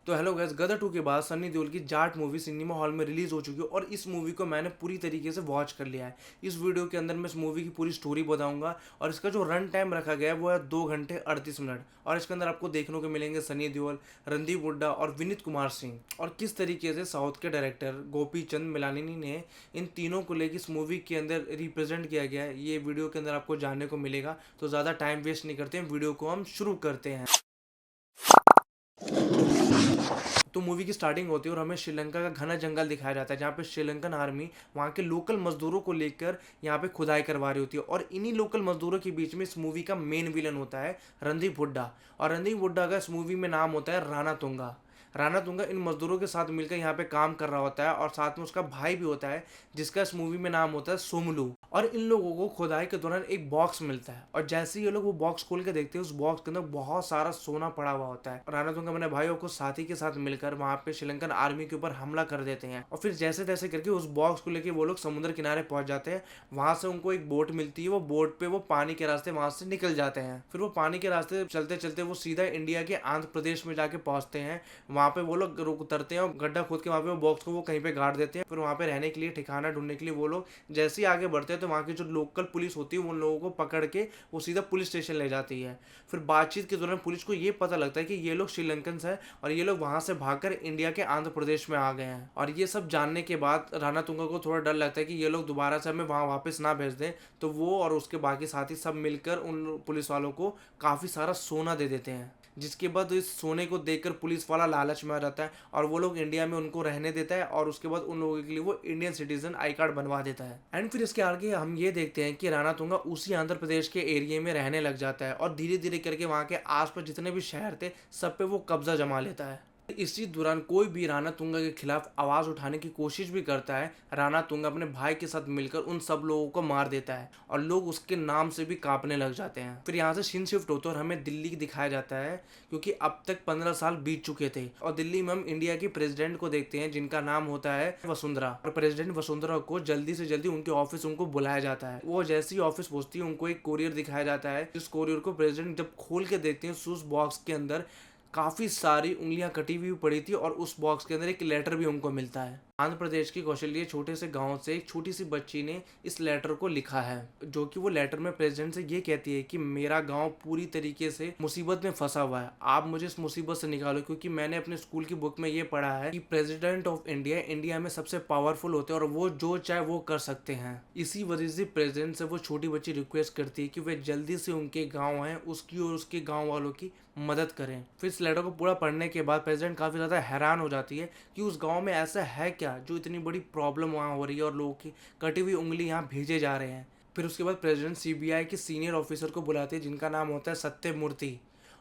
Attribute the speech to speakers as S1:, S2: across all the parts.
S1: तो hello guys, गदर 2 के बाद सन्नी देओल की जाट मूवी सिनेमा हॉल में रिलीज हो चुकी है और इस मूवी को मैंने पूरी तरीके से वॉच कर लिया है। इस वीडियो के अंदर मैं इस मूवी की पूरी स्टोरी बताऊंगा और इसका जो रन टाइम रखा गया है वो है 2 घंटे 38 मिनट। और इसके अंदर आपको देखने को मिलेंगे सनी देओल, रणदीप हुड्डा और विनीत कुमार सिंह। और किस तरीके से साउथ के डायरेक्टर गोपी चंद मिलानी ने इन तीनों को लेकर इस मूवी के अंदर रिप्रेजेंट किया गया है, ये वीडियो के अंदर आपको जानने को मिलेगा। तो ज़्यादा टाइम वेस्ट नहीं करते हैं, वीडियो को हम शुरू करते हैं। तो मूवी की स्टार्टिंग होती है और हमें श्रीलंका का घना जंगल दिखाया जाता है, जहाँ पे श्रीलंकन आर्मी वहाँ के लोकल मजदूरों को लेकर यहाँ पे खुदाई करवा रही होती है। और इन्हीं लोकल मजदूरों के बीच में इस मूवी का मेन विलन होता है रणदीप हुड्डा। और रणदीप हुड्डा का इस मूवी में नाम होता है राणा तुंगा। राणा तुंगा इन मजदूरों के साथ मिलकर यहाँ पे काम कर रहा होता है और साथ में उसका भाई भी होता है, जिसका इस मूवी में नाम होता है सोमलू। और इन लोगों को खुदाई के दौरान एक बॉक्स मिलता है और जैसे ही ये लोग वो बॉक्स खोल के देखते हैं, उस बॉक्स के अंदर बहुत सारा सोना पड़ा हुआ होता है। राणा तुंगा अपने भाइयों को साथी के साथ मिलकर वहां पे श्रीलंकन आर्मी के ऊपर हमला कर देते हैं और फिर जैसे तैसे करके उस बॉक्स को लेके वो लोग समुद्र किनारे पहुंच जाते हैं। वहां से उनको एक बोट मिलती है, वो बोट पे वो पानी के रास्ते वहां से निकल जाते हैं। फिर वो पानी के रास्ते चलते चलते वो सीधा इंडिया के आंध्र प्रदेश में जाके पहुंचते हैं। वहां पे वो लोग उतरते हैं और गड्ढा खोद के वहां पे वो बॉक्स को वो कहीं पे गाड़ देते हैं। फिर वहां पे रहने के लिए ठिकाना ढूंढने के लिए वो लोग जैसे ही आगे बढ़ते हैं तो वहां की जो लोकल पुलिस होती है उन लोगों को पकड़ के वो सीधा पुलिस स्टेशन ले जाती है। फिर बातचीत के दौरान पुलिस को ये पता लगता है कि ये लोग श्रीलंकन है और ये लोग वहां से भागकर इंडिया के आंध्र प्रदेश में आ गए हैं। और ये सब जानने के बाद राणा तुंगा को थोड़ा डर लगता है कि ये लोग दोबारा से हमें वहां वापस ना भेज दें। तो वो और उसके बाकी साथी सब मिलकर उन पुलिस वालों को काफी सारा सोना दे देते हैं, जिसके बाद इस सोने को देखकर पुलिस वाला लालच में आ जाता है और वो लोग इंडिया में उनको रहने देता है और उसके बाद उन लोगों के लिए वो इंडियन सिटीजन आई कार्ड बनवा देता है। एंड फिर इसके आगे हम ये देखते हैं कि राणा तुंगा उसी आंध्र प्रदेश के एरिया में रहने लग जाता है और धीरे धीरे करके वहाँ के आसपास जितने भी शहर थे सब पे वो कब्जा जमा लेता है। इसी दौरान कोई भी राणा तुंगा के खिलाफ आवाज उठाने की कोशिश भी करता है, राणा तुंगा अपने भाई के साथ मिलकर उन सब लोगों को मार देता है और लोग उसके नाम से भी कांपने लग जाते हैं। फिर यहाँ से सीन शिफ्ट होता है और हमें दिल्ली दिखाया जाता है, क्योंकि अब तक 15 साल बीत चुके थे और दिल्ली में हम इंडिया के प्रेसिडेंट को देखते हैं जिनका नाम होता है वसुंधरा। और प्रेसिडेंट वसुंधरा को जल्दी से जल्दी उनके ऑफिस उनको बुलाया जाता है। वो जैसे ही ऑफिस पहुंचती है उनको एक कोरियर दिखाया जाता है। इस कोरियर को प्रेसिडेंट जब खोल के देखते हैं, उस बॉक्स के अंदर काफी सारी उंगलियां कटी हुई पड़ी थी और उस बॉक्स के अंदर एक लेटर भी उनको मिलता है। आंध्र प्रदेश के कौशल्य छोटे से गांव से एक छोटी सी बच्ची ने इस लेटर को लिखा है, जो कि वो लेटर में प्रेसिडेंट से ये कहती है कि मेरा गांव पूरी तरीके से मुसीबत में फंसा हुआ है, आप मुझे इस मुसीबत से निकालो, क्योंकि मैंने अपने स्कूल की बुक में ये पढ़ा है कि प्रेसिडेंट ऑफ इंडिया इंडिया में सबसे पावरफुल होते हैं और वो जो चाहे वो कर सकते हैं। इसी वजह से प्रेसिडेंट से वो छोटी बच्ची रिक्वेस्ट करती है कि वे जल्दी से उनके गाँव है उसकी और उसके गाँव वालों की मदद करें। फिर इस लेटर को पूरा पढ़ने के बाद प्रेसिडेंट काफी ज्यादा हैरान हो जाती है कि उस गांव में ऐसा है क्या जो इतनी बड़ी प्रॉब्लम वहाँ हो रही है और लोगों की कटी हुई उंगली यहाँ भेजे जा रहे हैं। फिर उसके बाद प्रेसिडेंट सीबीआई के सीनियर ऑफिसर को बुलाते हैं जिनका नाम होता है सत्यमूर्ति।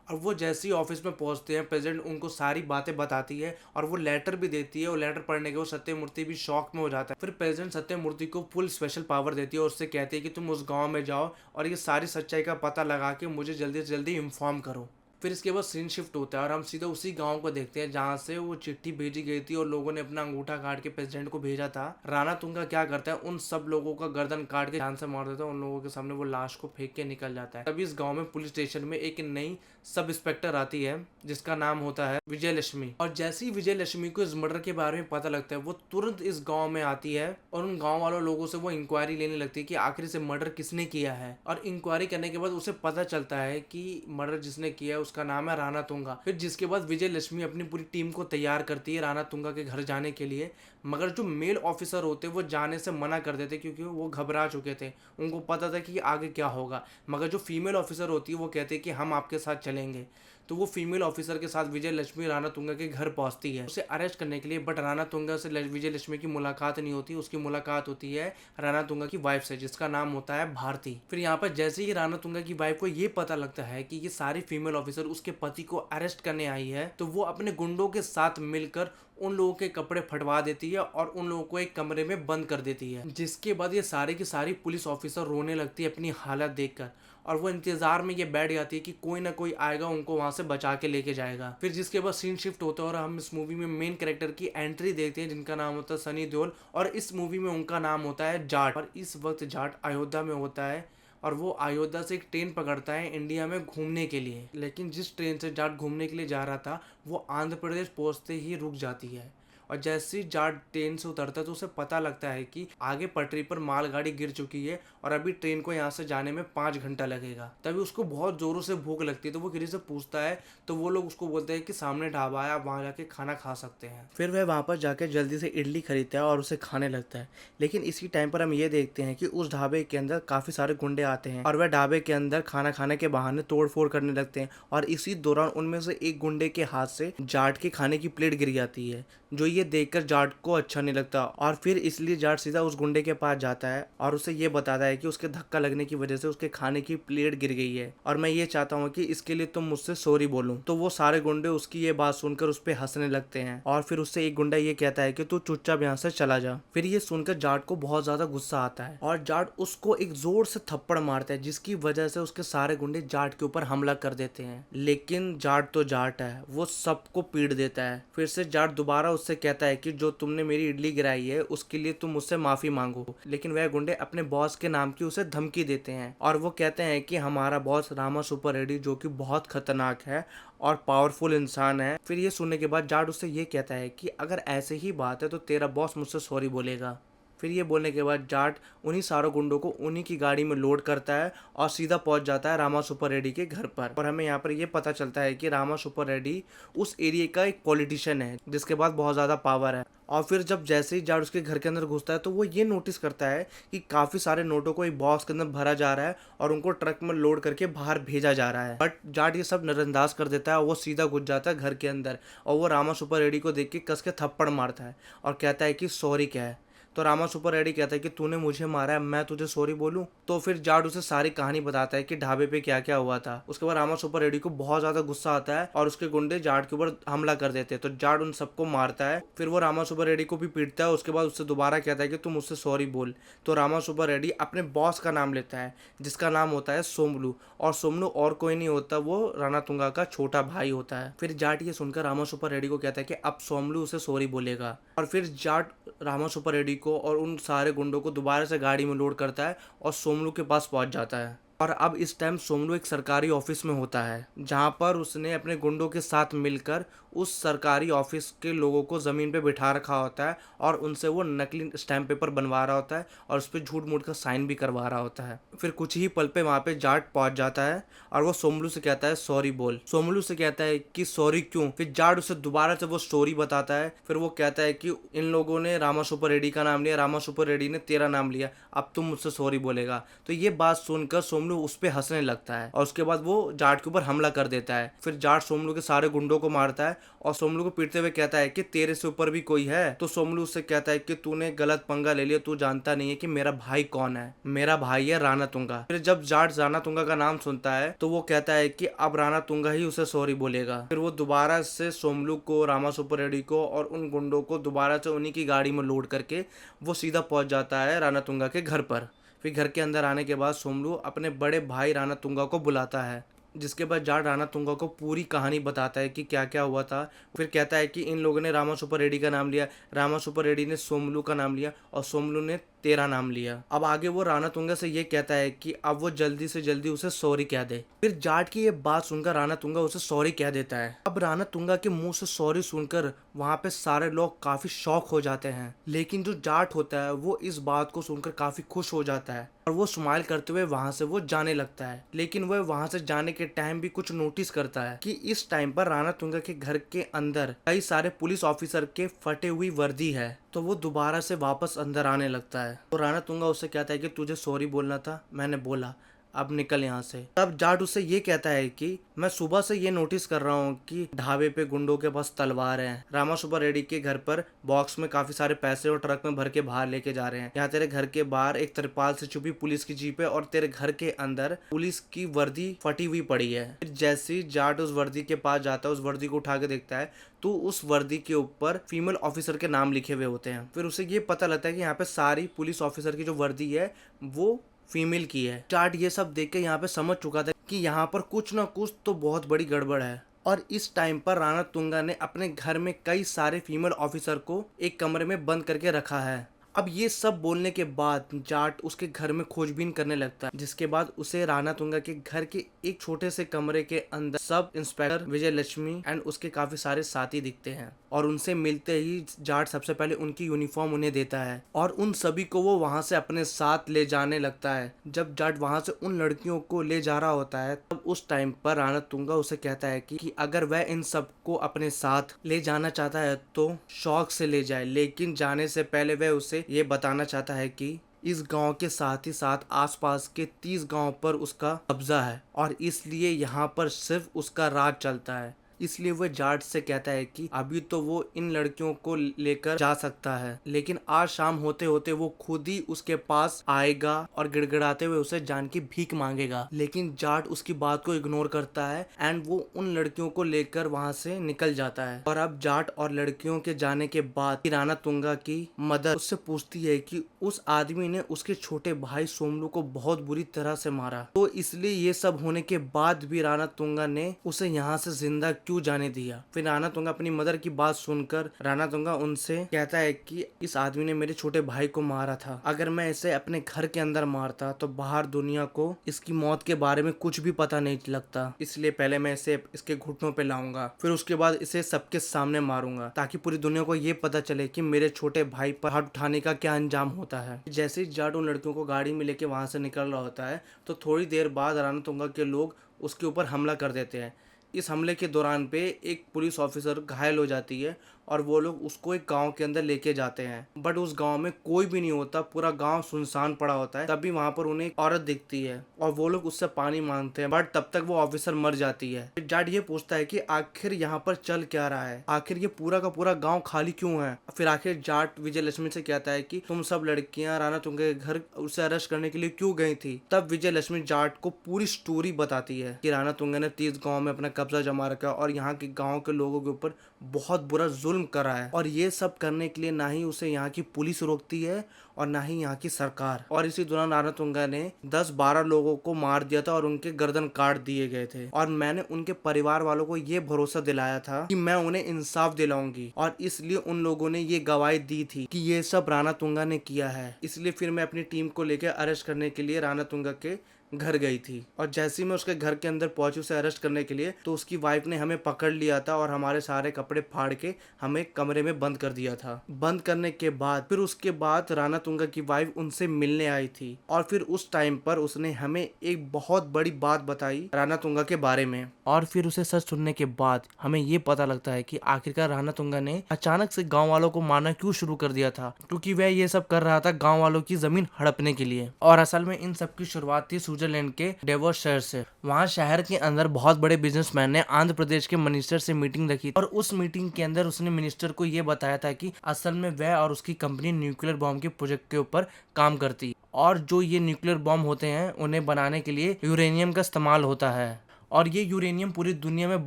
S1: और वो जैसे ही ऑफिस में पहुंचते हैं, प्रेसिडेंट उनको सारी बातें बताती है और वो लेटर भी देती है और लेटर पढ़ने के वो सत्यमूर्ति भी शॉक में हो जाता है। फिर प्रेसिडेंट सत्यमूर्ति को फुल स्पेशल पावर देती है और उससे कहती है कि तुम उस गांव में जाओ और ये सारी सच्चाई का पता लगा के मुझे जल्दी से जल्दी इन्फॉर्म करो। फिर इसके बाद सीन शिफ्ट होता है और हम सीधा उसी गांव को देखते हैं जहां से वो चिट्ठी भेजी गई थी और लोगों ने अपना अंगूठा काट के प्रेसिडेंट को भेजा था। राणा तुंगा क्या करता है, उन सब लोगों का गर्दन काट के जान से मार देता है, उन लोगों के सामने वो लाश को फेंक के निकल जाता है। तभी इस गाँव में पुलिस स्टेशन में एक नई सब इंस्पेक्टर आती है जिसका नाम होता है विजय लक्ष्मी। और जैसे ही विजय लक्ष्मी को इस मर्डर के बारे में पता लगता है, वो तुरंत इस गांव में आती है और उन गांव वालों लोगों से वो इंक्वायरी लेने लगती है कि आखिर से मर्डर किसने किया है। और इंक्वायरी करने के बाद उसे पता चलता है कि मर्डर जिसने किया है उसका नाम है राणा तुंगा। फिर जिसके बाद विजय लक्ष्मी अपनी पूरी टीम को तैयार करती है राणा तुंगा के घर जाने के लिए, मगर जो मेल ऑफिसर होते वो जाने से मना कर देते क्योंकि वो घबरा चुके थे, उनको पता था कि आगे क्या होगा। मगर जो फीमेल ऑफिसर होती है वो कहते हैं कि हम आपके साथ चलेंगे। तो वो फीमेल ऑफिसर के साथ विजय लक्ष्मी राणा तुंगा के घर पहुंचती है उसे अरेस्ट करने के लिए। बट राणा तुंगा से विजय लक्ष्मी की मुलाकात नहीं होती, उसकी मुलाकात होती है राणा तुंगा की वाइफ से जिसका नाम होता है भारती। फिर यहाँ पर जैसे ही राणा तुंगा की वाइफ को ये पता लगता है कि ये सारी फीमेल ऑफिसर उसके पति को अरेस्ट करने आई है, तो वो अपने गुंडों के साथ मिलकर उन लोगों के कपड़े फटवा देती है और उन लोगों को एक कमरे में बंद कर देती है। जिसके बाद ये सारे की सारी पुलिस ऑफिसर रोने लगती है अपनी हालत देखकर और वो इंतजार में ये बैठ जाती है कि कोई ना कोई आएगा उनको वहां से बचा के लेके जाएगा। फिर जिसके बाद सीन शिफ्ट होता है और हम इस मूवी में मेन कैरेक्टर की एंट्री देखते हैं जिनका नाम होता है सनी देओल और इस मूवी में उनका नाम होता है जाट। और इस वक्त जाट अयोध्या में होता है और वो अयोध्या से एक ट्रेन पकड़ता है इंडिया में घूमने के लिए। लेकिन जिस ट्रेन से जाट घूमने के लिए जा रहा था वो आंध्र प्रदेश पहुंचते ही रुक जाती है। और जैसे ही जाट ट्रेन से उतरता है तो उसे पता लगता है कि आगे पटरी पर मालगाड़ी गिर चुकी है और अभी ट्रेन को यहाँ से जाने में 5 घंटा लगेगा। तभी उसको बहुत जोरों से भूख लगती है तो वो किसी से पूछता है तो वो लोग उसको बोलते हैं कि सामने ढाबा है, आप वहाँ जाके खाना खा सकते हैं। फिर वह वहाँ पर जाकर जल्दी से इडली खरीदता है और उसे खाने लगता है। लेकिन इसी टाइम पर हम ये देखते हैं कि उस ढाबे के अंदर काफी सारे गुंडे आते हैं और वह ढाबे के अंदर खाना खाने के बहाने तोड़ फोड़ करने लगते हैं। और इसी दौरान उनमें से एक गुंडे के हाथ से जाट के खाने की प्लेट गिर जाती है, जो ये देखकर जाट को अच्छा नहीं लगता। और फिर इसलिए जाट सीधा उस गुंडे के पास जाता है और उसे ये बताता है कि उसके धक्का लगने की वजह से उसके खाने की प्लेट गिर गई है और मैं ये चाहता हूँ कि इसके लिए तुम मुझसे सॉरी बोलो। तो वो सारे गुंडे उसकी ये बात सुनकर उस पर हंसने लगते हैं और फिर उससे एक गुंडा ये कहता है कि तू चुपचाप यहाँ से चला जा। फिर ये सुनकर जाट को बहुत ज्यादा गुस्सा आता है और जाट उसको एक जोर से थप्पड़ मारता है, जिसकी वजह से उसके सारे गुंडे जाट के ऊपर हमला कर देते हैं। लेकिन जाट तो जाट है, वो सबको पीट देता है। फिर से जाट दोबारा उससे कहता है कि जो तुमने मेरी इडली गिराई है उसके लिए तुम मुझसे माफी मांगो। लेकिन वह गुंडे अपने बॉस के नाम की उसे धमकी देते हैं और वो कहते हैं कि हमारा बॉस रामा सुपर रेड्डी जो कि बहुत खतरनाक है और पावरफुल इंसान है। फिर ये सुनने के बाद जाट उससे ये कहता है कि अगर ऐसे ही बात है तो तेरा बॉस मुझसे सॉरी बोलेगा। फिर ये बोलने के बाद जाट उन्हीं सारों गुंडों को उन्हीं की गाड़ी में लोड करता है और सीधा पहुंच जाता है रामा सुपर रेड्डी के घर पर। और हमें यहाँ पर ये पता चलता है कि रामा सुपर रेड्डी उस एरिया का एक पॉलिटिशियन है जिसके पास बहुत ज़्यादा पावर है। और फिर जब जैसे ही जाट उसके घर के अंदर घुसता है तो वो ये नोटिस करता है कि काफ़ी सारे नोटों को एक बॉक्स के अंदर भरा जा रहा है और उनको ट्रक में लोड करके बाहर भेजा जा रहा है। बट जाट ये सब नजरअंदाज कर देता है और वो सीधा घुस जाता है घर के अंदर और वो रामा सुपर रेड्डी को देख के कस के थप्पड़ मारता है और कहता है कि सॉरी क्या है। तो रामा सुपर रेड्डी कहता है कि तूने मुझे मारा है, मैं तुझे सॉरी बोलूं। तो फिर जाट उसे सारी कहानी बताता है कि ढाबे पे क्या क्या हुआ था। उसके बाद रामा सुपर रेड्डी को बहुत ज्यादा गुस्सा आता है और उसके गुंडे जाट के ऊपर हमला कर देते हैं। तो जाट उन सबको मारता है। फिर वो रामा सुपर रेड्डी को भी पीटता है। उसके बाद उससे दोबारा कहता है कि तू मुझसे सॉरी बोल। तो रामा सुपर रेड्डी अपने बॉस का नाम लेता है जिसका नाम होता है सोमलू। और सोमलू और कोई नहीं होता, वो रानातुंगा का छोटा भाई होता है। फिर जाट ये सुनकर रामा सुपर रेड्डी को कहता है कि अब सोमलू उसे सॉरी बोलेगा। और फिर जाट रामा सुपर रेड्डी को और उन सारे गुंडों को दोबारा से गाड़ी में लोड करता है और सोमलू के पास पहुंच जाता है। और अब इस टाइम सोमलू एक सरकारी ऑफिस में होता है जहां पर उसने अपने गुंडों के साथ मिलकर उस सरकारी ऑफिस के लोगों को जमीन पे बिठा रखा होता है और उनसे वो नकली स्टैम्प पेपर बनवा रहा होता है और उस पर झूठ मूठ का साइन भी करवा रहा होता है। फिर कुछ ही पल पे वहां पे जाट पहुंच जाता है और वो सोमलू से कहता है सॉरी बोल। सोमलू से कहता है कि सॉरी क्यों। फिर जाट उसे दोबारा से वो स्टोरी बताता है। फिर वो कहता है कि इन लोगों ने रामा सुपर रेड्डी का नाम लिया, रामा सुपर रेड्डी ने तेरा नाम लिया, अब तुम मुझसे सॉरी बोलेगा। तो ये बात सुनकर सोमलू उस पर हंसने लगता है और उसके बाद वो जाट के ऊपर हमला कर देता है। फिर जाट सोमलू के सारे गुंडों को मारता है और सोमलू को पीटते हुए कहता है कि तेरे से ऊपर भी कोई है। तो सोमलू उससे कहता है कि तूने गलत पंगा ले लिया, तू जानता नहीं है कि मेरा भाई कौन है, मेरा भाई है रानातुंगा। फिर जब जाट रानातुंगा का नाम सुनता है तो वो कहता है कि अब रानातुंगा ही उसे सॉरी बोलेगा। फिर वो दोबारा से सोमलू को, रामा सुपर रेड्डी को और उन गुंडों को दोबारा से उन्हीं की गाड़ी में लोड करके वो सीधा पहुंच जाता है रानातुंगा के घर पर। फिर घर के अंदर आने के बाद सोमलू अपने बड़े भाई रानातुंगा को बुलाता है, जिसके बाद जाट रानातुंगा को पूरी कहानी बताता है कि क्या क्या हुआ था। फिर कहता है कि इन लोगों ने रामा सुपर रेड्डी का नाम लिया, रामा सुपर रेड्डी ने सोमलू का नाम लिया और सोमलू ने तेरा नाम लिया। अब आगे वो रानातुंगा से ये कहता है कि अब वो जल्दी से जल्दी उसे सॉरी कह दे। फिर जाट की ये बात सुनकर रानातुंगा उसे सॉरी कह देता है। अब रानातुंगा के मुंह से सॉरी सुनकर वहाँ पे सारे लोग काफी शॉक हो जाते हैं, लेकिन जो जाट होता है वो इस बात को सुनकर काफी खुश हो जाता है और वो स्माइल करते हुए वहां से वो जाने लगता है। लेकिन वह वहां से जाने के टाइम भी कुछ नोटिस करता है कि इस टाइम पर रानातुंगा के घर के अंदर कई सारे पुलिस ऑफिसर के फटे हुई वर्दी है। तो वो दोबारा से वापस अंदर आने लगता है। तो रानातुंगा उससे कहता है कि तुझे सॉरी बोलना था, मैंने बोला, अब निकल यहाँ से। तब जाट उससे ये कहता है कि मैं सुबह से ये नोटिस कर रहा हूँ कि ढाबे पे गुंडों के पास तलवार है। रामा सुपर रेड्डी के घर पर बॉक्स में काफी सारे पैसे और ट्रक में भर के बाहर लेके जा रहे हैं। यहाँ तेरे घर के बाहर एक तिरपाल से छुपी पुलिस की जीप है और तेरे घर के अंदर पुलिस की वर्दी फटी हुई पड़ी है। फिर जैसे ही जाट उस वर्दी के पास जाता है, उस वर्दी को उठा के देखता है तो उस वर्दी के ऊपर फीमेल ऑफिसर के नाम लिखे हुए होते हैं। फिर उसे ये पता लगता है कि यहाँ पे सारी पुलिस ऑफिसर की जो वर्दी है वो फीमेल की है। जाट ये सब देख के यहाँ पे समझ चुका था कि यहाँ पर कुछ ना कुछ तो बहुत बड़ी गड़बड़ है। और इस टाइम पर रानातुंगा ने अपने घर में कई सारे फीमेल ऑफिसर को एक कमरे में बंद करके रखा है अब ये सब बोलने के बाद जाट उसके घर में खोजबीन करने लगता है, जिसके बाद उसे राणा तुंगा के घर के एक छोटे से कमरे के अंदर sub inspector Vijay Lakshmi and उसके काफी सारे साथी दिखते हैं और उनसे मिलते ही जाट सबसे पहले उनकी यूनिफॉर्म उन्हें देता है और उन सभी को वो वहां से अपने साथ ले जाने लगता है। जब जाट वहां से उन लड़कियों को ले जा रहा होता है तब उस टाइम पर राणा तुंगा उसे कहता है कि अगर वह इन सबको अपने साथ ले जाना चाहता है तो शौक से ले जाए, लेकिन जाने से पहले वह उसे ये बताना चाहता है कि इस गांव के साथ ही साथ आसपास के 30 गांव पर उसका कब्जा है और इसलिए यहाँ पर सिर्फ उसका राज चलता है। इसलिए वह जाट से कहता है कि अभी तो वो इन लड़कियों को लेकर जा सकता है, लेकिन आज शाम होते होते वो खुद ही उसके पास आएगा और गिड़गिड़ाते हुए उसे जान की भीख मांगेगा। लेकिन जाट उसकी बात को इग्नोर करता है एंड वो उन लड़कियों को लेकर वहां से निकल जाता है। और अब जाट और लड़कियों के जाने के बाद राणा तुंगा की मदर उससे पूछती है कि उस आदमी ने उसके छोटे भाई सोमलू को बहुत बुरी तरह से मारा, तो इसलिए ये सब होने के बाद भी राणा तुंगा ने उसे यहाँ से जिंदा क्यों जाने दिया। फिर राणा तुंगा अपनी मदर की बात सुनकर राणा तुंगा उनसे कहता है कि इस आदमी ने मेरे छोटे भाई को मारा था, अगर मैं इसे अपने घर के अंदर मारता तो बाहर दुनिया को इसकी मौत के बारे में कुछ भी पता नहीं लगता, इसलिए पहले मैं इसे इसके घुटनों पे लाऊंगा, फिर उसके बाद इसे सबके सामने मारूंगा ताकि पूरी दुनिया को ये पता चले कि मेरे छोटे भाई पर हाथ उठाने का क्या अंजाम होता है। जैसे ही जाट उन लड़कियों को गाड़ी में लेके वहां से निकल रहा होता है तो थोड़ी देर बाद राणा तुंगा के लोग उसके ऊपर हमला कर देते हैं। इस हमले के दौरान पे एक पुलिस ऑफिसर घायल हो जाती है और वो लोग उसको एक गांव के अंदर लेके जाते हैं, बट उस गांव में कोई भी नहीं होता, पूरा गांव सुनसान पड़ा होता है। तभी वहां पर उन्हें एक औरत दिखती है और वो लोग उससे पानी मांगते हैं, बट तब तक वो ऑफिसर मर जाती है। फिर जाट ये पूछता है कि आखिर यहाँ पर चल क्या रहा है, आखिर ये पूरा का पूरा गाँव खाली क्यों है। फिर आखिर जाट विजय लक्ष्मी से कहता है कि तुम सब लड़कियां राणा तुंगा के घर उसे अरेस्ट करने के लिए क्यों गई थी। तब विजय लक्ष्मी जाट को पूरी स्टोरी बताती है कि राणा तुंगा ने 30 गाँव में अपना कब्जा जमा रखा है और यहाँ के गाँव के लोगों के ऊपर बहुत बुरा जुल्म करा है, और ये सब करने के लिए ना ही उसे यहाँ की पुलिस रोकती है और ना ही यहाँ की सरकार। और इसी दौरान राणा तुंगा ने 10-12 लोगों को मार दिया था और उनके गर्दन काट दिए गए थे, और मैंने उनके परिवार वालों को ये भरोसा दिलाया था कि मैं उन्हें इंसाफ दिलाऊंगी, और इसलिए उन लोगों ने ये गवाही दी थी कि ये सब राणा तुंगा ने किया है। इसलिए फिर मैं अपनी टीम को लेकर अरेस्ट करने के लिए राणा तुंगा के घर गई थी, और जैसे ही मैं उसके घर के अंदर पहुंची उसे अरेस्ट करने के लिए, तो उसकी वाइफ ने हमें पकड़ लिया था और हमारे सारे कपड़े फाड़ के हमें कमरे में बंद कर दिया था। बंद करने के बाद फिर उसके बाद राणा तुंगा की वाइफ उनसे मिलने आई थी, और फिर उस टाइम पर उसने हमें एक बहुत बड़ी बात बताई राणा तुंगा के बारे में। और फिर उसे सच सुनने के बाद हमें ये पता लगता है कि आखिरकार राणा तुंगा ने अचानक से गाँव वालों को मारना क्यों शुरू कर दिया था, क्योंकि वह ये सब कर रहा था गाँव वालों की जमीन हड़पने के लिए। और असल में इन सब की शुरुआत थी स्विट्जरलैंड के डेवोस शहर से। वहाँ शहर के अंदर बहुत बड़े बिजनेसमैन ने आंध्र प्रदेश के मिनिस्टर से मीटिंग रखी, और उस मीटिंग के अंदर उसने मिनिस्टर को ये बताया था कि असल में वह और उसकी कंपनी न्यूक्लियर बॉम्ब के प्रोजेक्ट के ऊपर काम करती है, और जो ये न्यूक्लियर बॉम्ब होते हैं उन्हें बनाने के लिए यूरेनियम का इस्तेमाल होता है, और ये यूरेनियम पूरी दुनिया में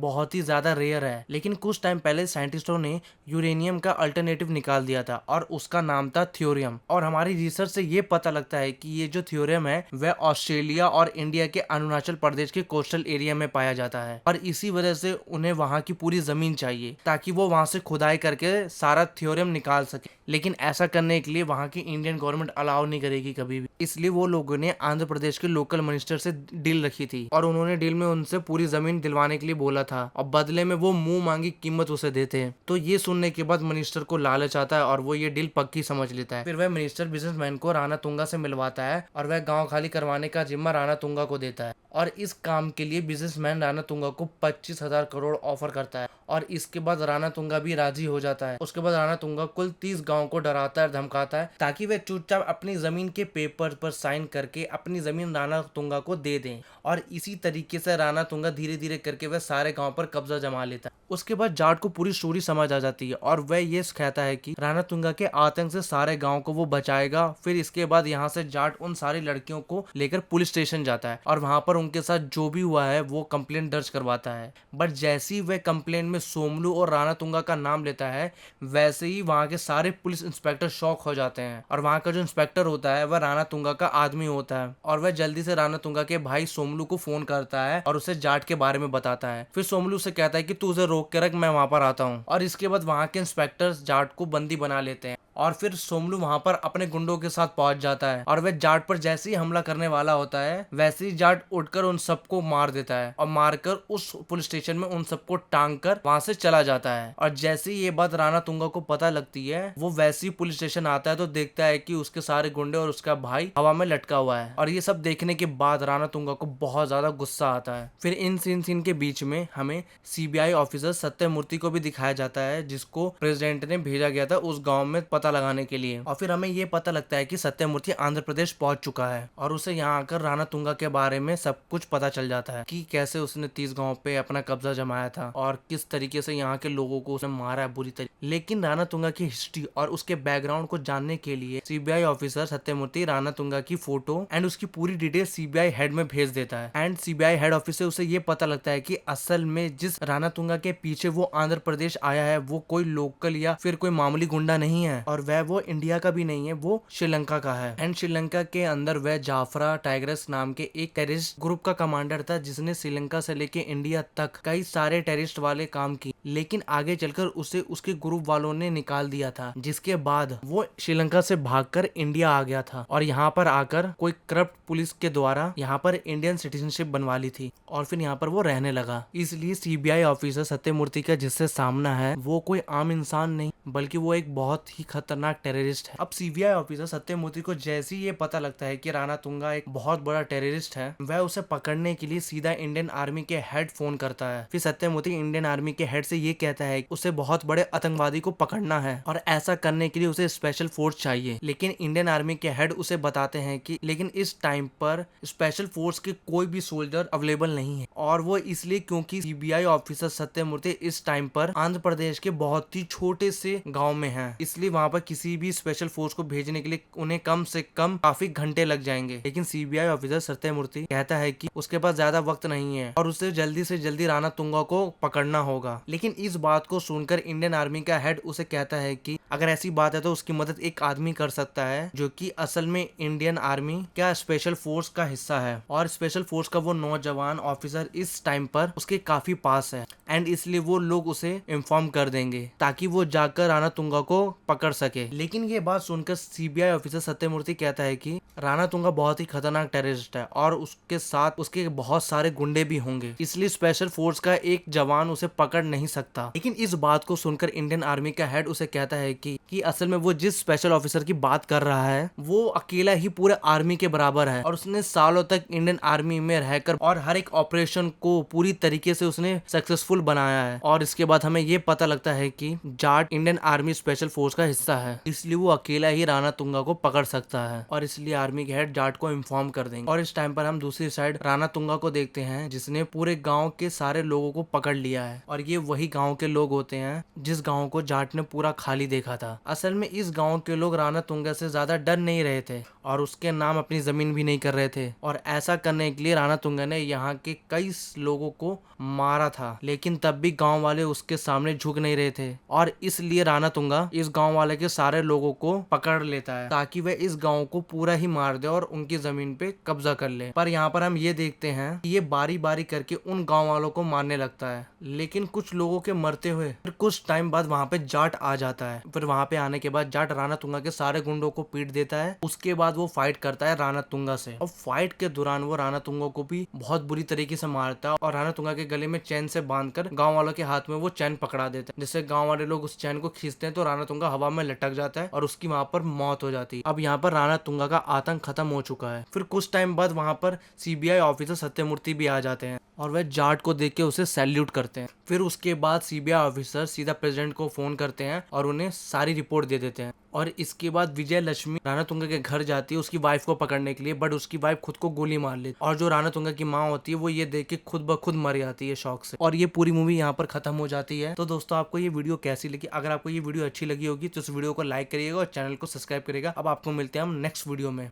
S1: बहुत ही ज्यादा रेयर है। लेकिन कुछ टाइम पहले साइंटिस्टों ने यूरेनियम का अल्टरनेटिव निकाल दिया था और उसका नाम था थ्योरियम। और हमारी रिसर्च से ये पता लगता है कि ये जो थ्योरियम है वह ऑस्ट्रेलिया और इंडिया के अरुणाचल प्रदेश के कोस्टल एरिया में पाया जाता है, और इसी वजह से उन्हें वहाँ की पूरी जमीन चाहिए ताकि वो वहाँ से खुदाई करके सारा थ्योरियम निकाल सके। लेकिन ऐसा करने के लिए वहाँ की इंडियन गवर्नमेंट अलाउ नहीं करेगी कभी भी, इसलिए वो लोगों ने आंध्र प्रदेश के लोकल मिनिस्टर से डील रखी थी, और उन्होंने डील में उनसे पूरी जमीन दिलवाने के लिए बोला था, और बदले में वो मुंह मांगी कीमत उसे देते हैं। तो ये सुनने के बाद मिनिस्टर को लालच आता है और वो ये डील पक्की समझ लेता है। फिर वह मिनिस्टर बिजनेसमैन को राणा तुंगा से मिलवाता है और वह गांव खाली करवाने का जिम्मा राणा तुंगा को देता है, और इस काम के लिए बिजनेसमैन राणा तुंगा को 25,000 करोड़ ऑफर करता है, और इसके बाद राणा तुंगा भी राजी हो जाता है। उसके बाद राणा तुंगा कुल 30 गाँव को डराता है, धमकाता है ताकि वे चुपचाप अपनी जमीन के पेपर पर साइन करके अपनी जमीन राणा तुंगा को दे दें, और इसी तरीके से राणा तुंगा धीरे धीरे करके वह सारे गांव पर कब्जा जमा लेता है। उसके बाद जाट को पूरी स्टोरी समझ आ जाती है और वह ये कहता है कि राणा तुंगा के आतंक से सारे गांव को वो बचाएगा। फिर इसके बाद यहाँ से जाट उन सारी लड़कियों को लेकर पुलिस स्टेशन जाता है और वहां पर उनके साथ जो भी हुआ है वो कंप्लेंट दर्ज करवाता है। बट जैसे ही वह कंप्लेंट में सोमलू और राणा तुंगा का नाम लेता है वैसे ही वहाँ के सारे पुलिस इंस्पेक्टर शॉक हो जाते हैं, और वहाँ का जो इंस्पेक्टर होता है वह राणा तुंगा का आदमी होता है, और वह जल्दी से राणा तुंगा के भाई सोमलू को फोन करता है और उसे जाट के बारे में बताता है। फिर सोमलू से कहता है कि तू उसे रोक के रख, मैं वहां पर आता हूँ। और इसके बाद वहाँ के इंस्पेक्टर्स जाट को बंदी बना लेते हैं और फिर सोमलू वहां पर अपने गुंडों के साथ पहुंच जाता है और वह जाट पर जैसे ही हमला करने वाला होता है वैसे ही जाट उठकर उन सबको मार देता है और मारकर उस पुलिस स्टेशन में उन सबको टांग कर वहां से चला जाता है। और जैसे ही ये बात राणा तुंगा को पता लगती है वो वैसे ही पुलिस स्टेशन आता है तो देखता है कि उसके सारे गुंडे और उसका भाई हवा में लटका हुआ है। और ये सब देखने के बाद राणा तुंगा को बहुत ज्यादा गुस्सा आता है। फिर इन सीन के बीच में हमें सीबीआई ऑफिसर सत्यमूर्ति को भी दिखाया जाता है जिसको प्रेसिडेंट ने भेजा गया था उस गांव में पता लगाने के लिए। और फिर हमें ये पता लगता है कि सत्यमूर्ति आंध्र प्रदेश पहुंच चुका है और उसे यहाँ आकर राणा तुंगा के बारे में सब कुछ पता चल जाता है कि कैसे उसने 30 गांव पे अपना कब्जा जमाया था और किस तरीके से यहाँ के लोगों को उसने मारा है बुरी तरीके। लेकिन राणा तुंगा की हिस्ट्री और उसके बैकग्राउंड को जानने के लिए सीबीआई ऑफिसर सत्यमूर्ति राणा तुंगा की फोटो एंड उसकी पूरी डिटेल सीबीआई हेड में भेज देता है। एंड सीबीआई हेड ऑफिस से उसे ये पता लगता है कि असल में जिस राणा तुंगा के पीछे वो आंध्र प्रदेश आया है वो कोई लोकल या फिर कोई मामूली गुंडा नहीं है और वह वो इंडिया का भी नहीं है, वो श्रीलंका का है। एंड श्रीलंका के अंदर वह जाफरा टाइग्रेस नाम के एक टेररिस्ट ग्रुप का कमांडर था जिसने श्रीलंका से लेके इंडिया तक कई सारे टेररिस्ट वाले काम किए। लेकिन आगे चलकर उसे उसके ग्रुप वालों ने निकाल दिया था जिसके बाद वो श्रीलंका से भागकर इंडिया आ गया था और यहाँ पर आकर कोई करप्ट पुलिस के द्वारा यहाँ पर इंडियन सिटीजनशिप बनवा ली थी और फिर यहाँ पर वो रहने लगा। इसलिए सीबीआई ऑफिसर सत्यमूर्ति का जिससे सामना है वो कोई आम इंसान नहीं बल्कि वो एक बहुत ही खतरनाक टेररिस्ट है। अब सीबीआई ऑफिसर सत्यमूर्ति को जैसे ही ये पता लगता है कि राणा तुंगा एक बहुत बड़ा टेररिस्ट है वह उसे पकड़ने के लिए सीधा इंडियन आर्मी के हेड फोन करता है। फिर सत्यमूर्ति इंडियन आर्मी के हेड से ये कहता है कि उसे बहुत बड़े आतंकवादी को पकड़ना है और ऐसा करने के लिए उसे स्पेशल फोर्स चाहिए। लेकिन इंडियन आर्मी के हेड उसे बताते हैं कि लेकिन इस टाइम पर स्पेशल फोर्स के कोई भी सोल्जर अवेलेबल नहीं है और वो इसलिए क्योंकि सीबीआई ऑफिसर सत्यमूर्ति इस टाइम पर आंध्र प्रदेश के बहुत ही छोटे से गांव में है, इसलिए वहां पर किसी भी स्पेशल फोर्स को भेजने के लिए उन्हें कम से कम काफी घंटे लग जाएंगे। लेकिन सीबीआई ऑफिसर सत्यमूर्ति कहता है कि उसके पास ज्यादा वक्त नहीं है और उसे जल्दी से जल्दी राणा तुंगा को पकड़ना होगा। लेकिन इस बात को सुनकर इंडियन आर्मी का हेड उसे कहता है कि अगर ऐसी बात है तो उसकी मदद एक आदमी कर सकता है जो कि असल में इंडियन आर्मी क्या स्पेशल फोर्स का हिस्सा है और स्पेशल फोर्स का वो नौजवान ऑफिसर इस टाइम पर उसके काफी पास है एंड इसलिए वो लोग उसे इन्फॉर्म कर देंगे ताकि वो जाकर राणा तुंगा को पकड़ सके। लेकिन ये बात सुनकर सीबीआई ऑफिसर सत्यमूर्ति कहता है कि राणा तुंगा बहुत ही खतरनाक टेररिस्ट है और उसके साथ उसके बहुत सारे गुंडे भी होंगे, इसलिए स्पेशल फोर्स का एक जवान उसे पकड़ नहीं सकता। लेकिन इस बात को सुनकर इंडियन आर्मी का हेड उसे कहता है कि असल में वो जिस स्पेशल ऑफिसर की बात कर रहा है वो अकेला ही पूरे आर्मी के बराबर है और उसने सालों तक इंडियन आर्मी में रहकर और हर एक ऑपरेशन को पूरी तरीके से उसने सक्सेसफुल बनाया है। और इसके बाद हमें ये पता लगता है कि Jat Indian army special force का हिस्सा है, इसलिए वो अकेला ही राणा तुंगा को पकड़ सकता है और इसलिए आर्मी के हेड जाट को इन्फॉर्म कर देंगे। और इस टाइम पर हम दूसरी साइड राणा तुंगा को देखते हैं जिसने पूरे गांव के सारे लोगों को पकड़ लिया है और ये वही गांव के लोग होते हैं जिस गांव को जाट ने पूरा खाली देखा था। असल में इस गांव के लोग राणा तुंगा से ज्यादा डर नहीं रहे थे और उसके नाम अपनी जमीन भी नहीं कर रहे थे और ऐसा करने के लिए राणा तुंगा ने यहाँ के कई लोगों को मारा था। लेकिन तब भी गांव वाले उसके सामने झुक नहीं रहे थे और इसलिए राणा तुंगा इस गांव वाले के सारे लोगों को पकड़ लेता है ताकि वह इस गांव को पूरा ही मार दे और उनकी जमीन पे कब्जा कर ले। पर यहाँ पर हम ये देखते हैं कि ये बारी बारी करके उन गांव वालों को मारने लगता है, लेकिन कुछ लोगों के मरते हुए फिर कुछ टाइम बाद वहाँ पे जाट आ जाता है। फिर वहाँ पे आने के बाद जाट राणा तुंगा के सारे गुंडों को पीट देता है। उसके बाद वो फाइट करता है राणा तुंगा से और फाइट के दौरान वो राणा तुंगा को भी बहुत बुरी तरीके से मारता है और राणा तुंगा के गले में चैन से बांधकर गांव वालों के हाथ में वो चैन पकड़ा देता है। जिससे गांव वाले लोग उस चैन को खींचते हैं तो राणा तुंगा हवा में लटक जाता है और उसकी वहां पर मौत हो जाती है। अब यहाँ पर राणा तुंगा का आतंक खत्म हो चुका है। फिर कुछ टाइम बाद वहां पर सीबीआई ऑफिसर सत्यमूर्ति भी आ जाते हैं और वह जाट को देख के उसे सैल्यूट करते हैं। फिर उसके बाद सीबीआई ऑफिसर सीधा प्रेसिडेंट को फोन करते हैं और उन्हें सारी रिपोर्ट दे देते हैं। और इसके बाद विजय लक्ष्मी राणा तुंगा के घर जाती है उसकी वाइफ को पकड़ने के लिए, बट उसकी वाइफ खुद को गोली मार लेती है और जो राणा तुंगा की माँ होती है वो ये देख के खुद ब खुद मर जाती है शौक से। और ये पूरी मूवी यहाँ पर खत्म हो जाती है। तो दोस्तों आपको ये वीडियो कैसी लगी? अगर आपको ये वीडियो अच्छी लगी होगी तो इस वीडियो को लाइक करिएगा और चैनल को सब्सक्राइब करिएगा। अब आपको मिलते हैं हम नेक्स्ट वीडियो में।